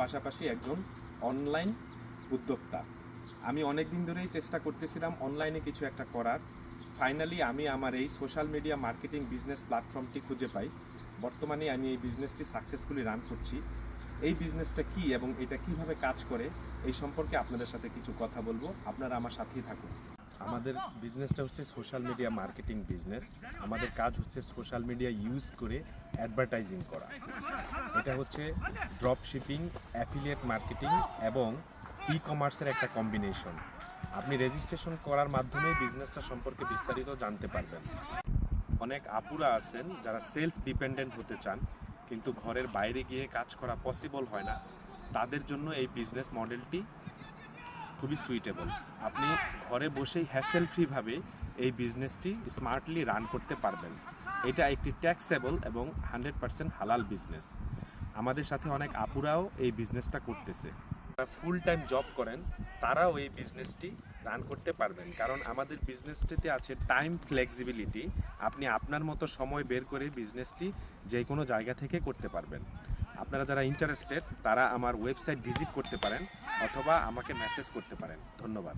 পাশাপাশি একজন অনলাইন উদ্যোক্তা। আমি অনেক দিন ধরেই চেষ্টা করতেছিলাম অনলাইনে কিছু একটা করার। ফাইনালি আমি আমার এই সোশ্যাল মিডিয়া মার্কেটিং বিজনেস প্ল্যাটফর্মটি খুঁজে পাই। বর্তমানে আমি এই বিজনেসটি সাকসেসফুলি রান করছি। এই বিজনেসটা কি এবং এটা কিভাবে কাজ করে এই সম্পর্কে আপনাদের সাথে কিছু কথা বলবো। আপনারা আমার সাথেই থাকুন। আমাদের বিজনেসটা হচ্ছে সোশ্যাল মিডিয়া মার্কেটিং বিজনেস। আমাদের কাজ হচ্ছে সোশ্যাল মিডিয়া ইউজ করে অ্যাডভার্টাইজিং করা। এটা হচ্ছে ড্রপ শিপিং, অ্যাফিলিয়েট মার্কেটিং এবং ই কমার্সের একটা কম্বিনেশন। আপনি রেজিস্ট্রেশন করার মাধ্যমে বিজনেসটা সম্পর্কে বিস্তারিত জানতে পারবেন। অনেক আপুরা আছেন যারা সেলফ ডিপেন্ডেন্ট হতে চান, কিন্তু ঘরের বাইরে গিয়ে কাজ করা পসিবল হয় না। তাদের জন্য এই বিজনেস মডেলটি খুবই সুইটেবল। আপনি ঘরে বসেই হ্যাসেল ফ্রিভাবে এই বিজনেসটি স্মার্টলি রান করতে পারবেন। এটা একটি ট্যাক্সেবল এবং 100% হালাল বিজনেস। আমাদের সাথে অনেক আপুরাও এই বিজনেসটা করতেছে। যারা ফুল টাইম জব করেন তারাও এই বিজনেসটি রান করতে পারবেন, কারণ আমাদের বিজনেসটিতে আছে টাইম ফ্লেক্সিবিলিটি। আপনি আপনার মতো সময় বের করে বিজনেসটি যে কোনো জায়গা থেকে করতে পারবেন। আপনারা যারা ইন্টারেস্টেড তারা আমার ওয়েবসাইট ভিজিট করতে পারেন অথবা আমাকে মেসেজ করতে পারেন। ধন্যবাদ।